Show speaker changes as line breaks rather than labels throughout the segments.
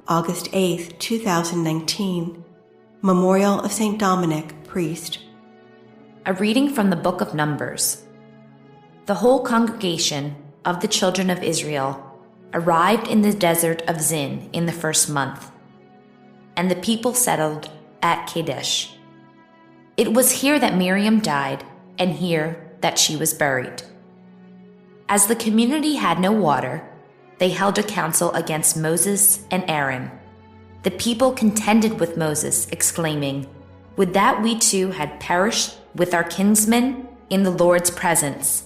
August 8, 2019. Memorial of St. Dominic, priest.
A reading from the book of Numbers. The whole congregation of the children of Israel arrived in the desert of Zin in the first month, and the people settled at Kadesh. It was here that Miriam died, and here that she was buried. As the community had no water, they held a council against Moses and Aaron. The people contended with Moses, exclaiming, "Would that we too had perished with our kinsmen in the Lord's presence!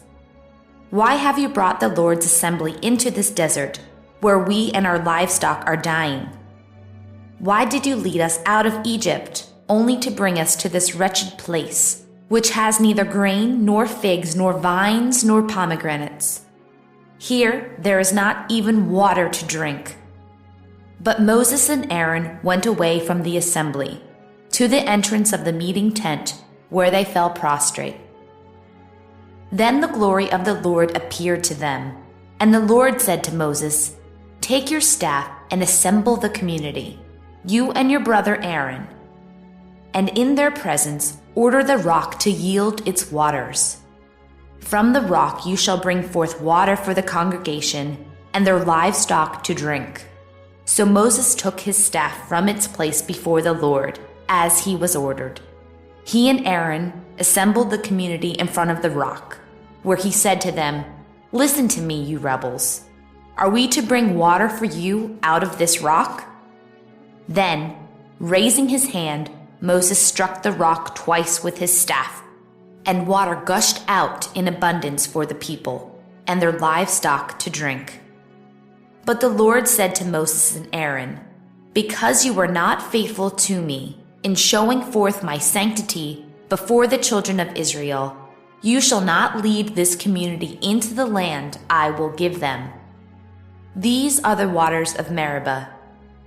Why have you brought the Lord's assembly into this desert, where we and our livestock are dying? Why did you lead us out of Egypt, only to bring us to this wretched place, which has neither grain, nor figs, nor vines, nor pomegranates? Here there is not even water to drink." But Moses and Aaron went away from the assembly, to the entrance of the meeting tent, where they fell prostrate. Then the glory of the Lord appeared to them, and the Lord said to Moses, "Take your staff and assemble the community, you and your brother Aaron, and in their presence order the rock to yield its waters. From the rock you shall bring forth water for the congregation and their livestock to drink." So Moses took his staff from its place before the Lord, as he was ordered. He and Aaron assembled the community in front of the rock, where he said to them, "Listen to me, you rebels. Are we to bring water for you out of this rock?" Then, raising his hand, Moses struck the rock twice with his staff, and water gushed out in abundance for the people and their livestock to drink. But the Lord said to Moses and Aaron, "Because you were not faithful to me in showing forth my sanctity before the children of Israel, you shall not lead this community into the land I will give them. These are the waters of Meribah,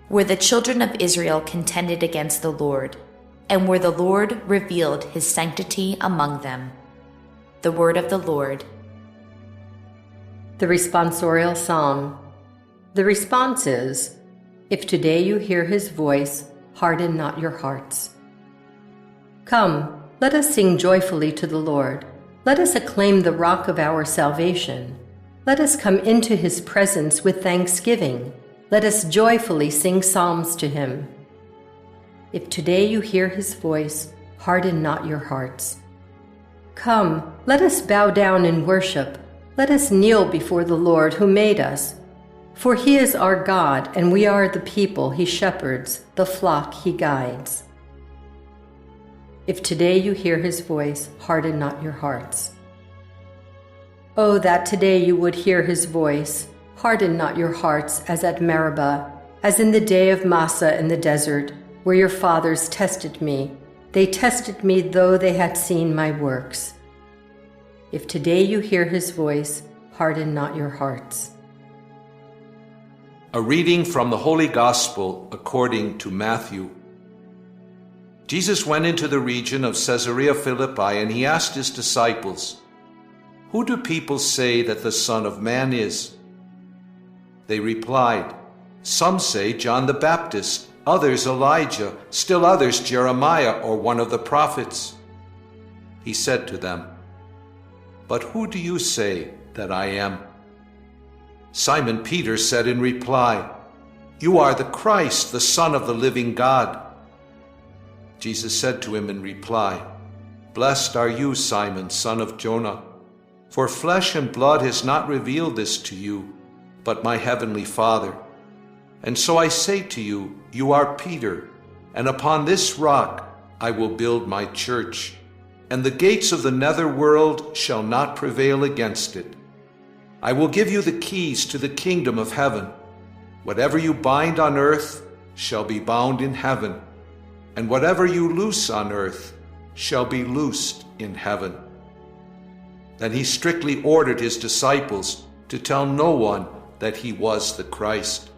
where the children of Israel contended against the Lord, and where the Lord revealed his sanctity among them." The word of the Lord.
The responsorial psalm. The response is, "If today you hear his voice, harden not your hearts." Come, let us sing joyfully to the Lord. Let us acclaim the rock of our salvation. Let us come into his presence with thanksgiving. Let us joyfully sing psalms to him. If today you hear his voice, harden not your hearts. Come, let us bow down and worship. Let us kneel before the Lord who made us. For he is our God, and we are the people he shepherds, the flock he guides. If today you hear his voice, harden not your hearts. Oh, that today you would hear his voice. Harden not your hearts as at Meribah, as in the day of Massah in the desert, where your fathers tested me. They tested me though they had seen my works. If today you hear his voice, harden not your hearts.
A reading from the Holy Gospel according to Matthew. Jesus went into the region of Caesarea Philippi, and he asked his disciples, "Who do people say that the Son of Man is?" They replied, "Some say John the Baptist, others Elijah, still others Jeremiah or one of the prophets." He said to them, "But who do you say that I am?" Simon Peter said in reply, "You are the Christ, the Son of the living God." Jesus said to him in reply, "Blessed are you, Simon, son of Jonah, for flesh and blood has not revealed this to you, but my heavenly Father. And so I say to you, you are Peter, and upon this rock I will build my church, and the gates of the netherworld shall not prevail against it. I will give you the keys to the kingdom of heaven. Whatever you bind on earth shall be bound in heaven, and whatever you loose on earth shall be loosed in heaven." Then he strictly ordered his disciples to tell no one that he was the Christ.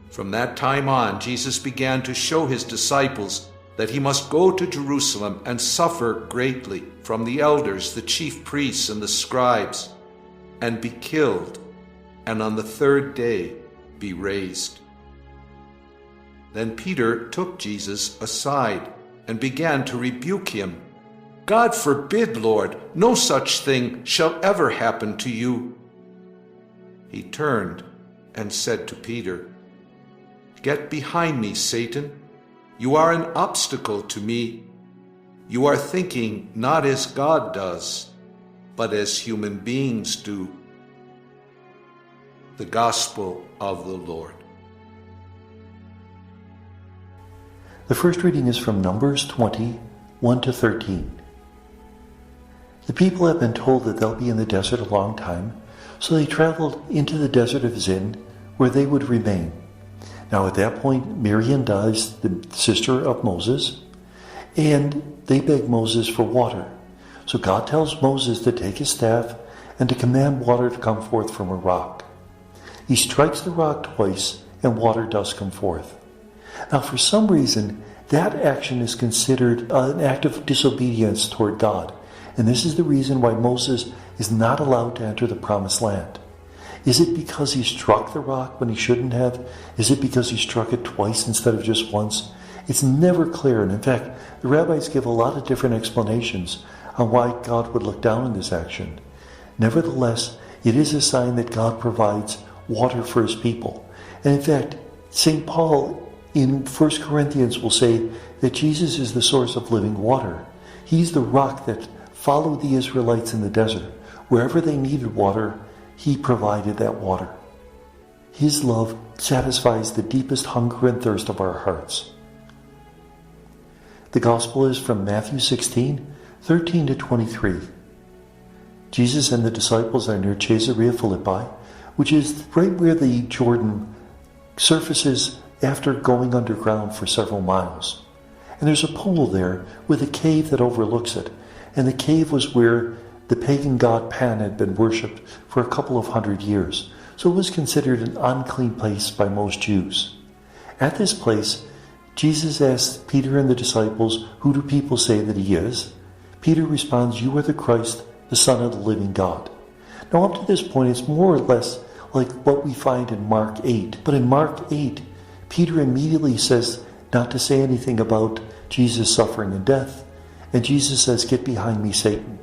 From that time on, Jesus began to show his disciples that he must go to Jerusalem and suffer greatly from the elders, the chief priests, and the scribes, and be killed, and on the third day be raised. Then Peter took Jesus aside and began to rebuke him. "God forbid, Lord, no such thing shall ever happen to you." He turned and said to Peter, "Get behind me, Satan. You are an obstacle to me. You are thinking not as God does, but as human beings do." The Gospel of the Lord.
The first reading is from Numbers 20, 1-13. The people have been told that they'll be in the desert a long time, so they traveled into the desert of Zin, where they would remain. Now at that point, Miriam dies, the sister of Moses, and they beg Moses for water. So God tells Moses to take his staff and to command water to come forth from a rock. He strikes the rock twice, and water does come forth. Now, for some reason, that action is considered an act of disobedience toward God. And this is the reason why Moses is not allowed to enter the promised land. Is it because he struck the rock when he shouldn't have? Is it because he struck it twice instead of just once? It's never clear. And in fact, the rabbis give a lot of different explanations on why God would look down on this action. Nevertheless, it is a sign that God provides water for his people. And in fact, St. Paul in 1 Corinthians will say that Jesus is the source of living water. He's the rock that followed the Israelites in the desert. Wherever they needed water, he provided that water. His love satisfies the deepest hunger and thirst of our hearts. The Gospel is from Matthew 16, 13-23. Jesus and the disciples are near Caesarea Philippi, which is right where the Jordan surfaces after going underground for several miles. And there's a pool there with a cave that overlooks it. And the cave was where the pagan god Pan had been worshipped for a couple of hundred years. So it was considered an unclean place by most Jews. At this place, Jesus asked Peter and the disciples, "Who do people say that he is?" Peter responds, "You are the Christ, the Son of the living God." Now up to this point, it's more or less like what we find in Mark 8. But in Mark 8, Peter immediately says not to say anything about Jesus' suffering and death. And Jesus says, "Get behind me, Satan."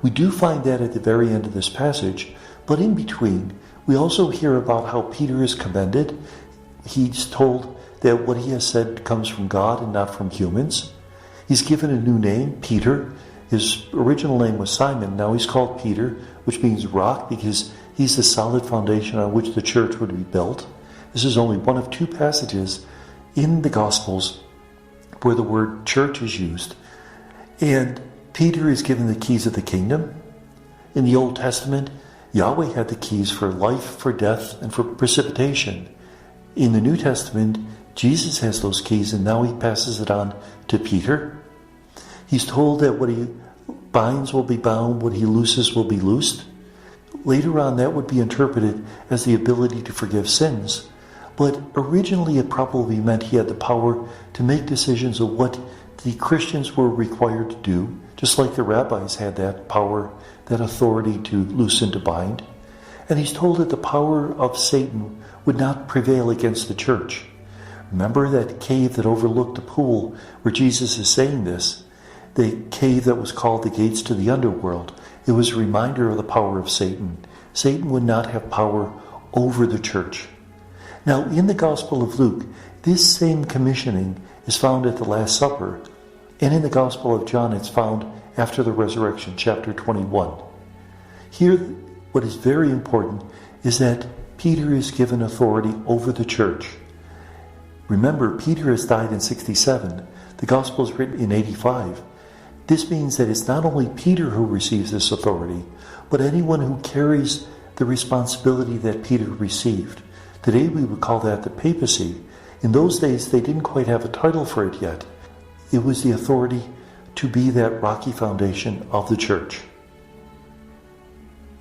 We do find that at the very end of this passage, but in between, we also hear about how Peter is commended. He's told that what he has said comes from God and not from humans. He's given a new name, Peter. His original name was Simon. Now he's called Peter, which means rock, because he's the solid foundation on which the church would be built. This is only one of two passages in the Gospels where the word church is used. And Peter is given the keys of the kingdom. In the Old Testament, Yahweh had the keys for life, for death, and for precipitation. In the New Testament, Jesus has those keys, and now he passes it on to Peter. He's told that what he binds will be bound, what he looses will be loosed. Later on, that would be interpreted as the ability to forgive sins. But originally, it probably meant he had the power to make decisions of what the Christians were required to do, just like the rabbis had that power, that authority to loose and to bind. And he's told that the power of Satan would not prevail against the church. Remember that cave that overlooked the pool where Jesus is saying this? The cave that was called the gates to the underworld. It was a reminder of the power of Satan. Satan would not have power over the church. Now, in the Gospel of Luke, this same commissioning is found at the Last Supper, and in the Gospel of John, it's found after the resurrection, chapter 21. Here, what is very important is that Peter is given authority over the church. Remember, Peter has died in 67. The Gospel is written in 85. This means that it's not only Peter who receives this authority, but anyone who carries the responsibility that Peter received. Today we would call that the papacy. In those days, they didn't quite have a title for it yet. It was the authority to be that rocky foundation of the church.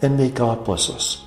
And may God bless us.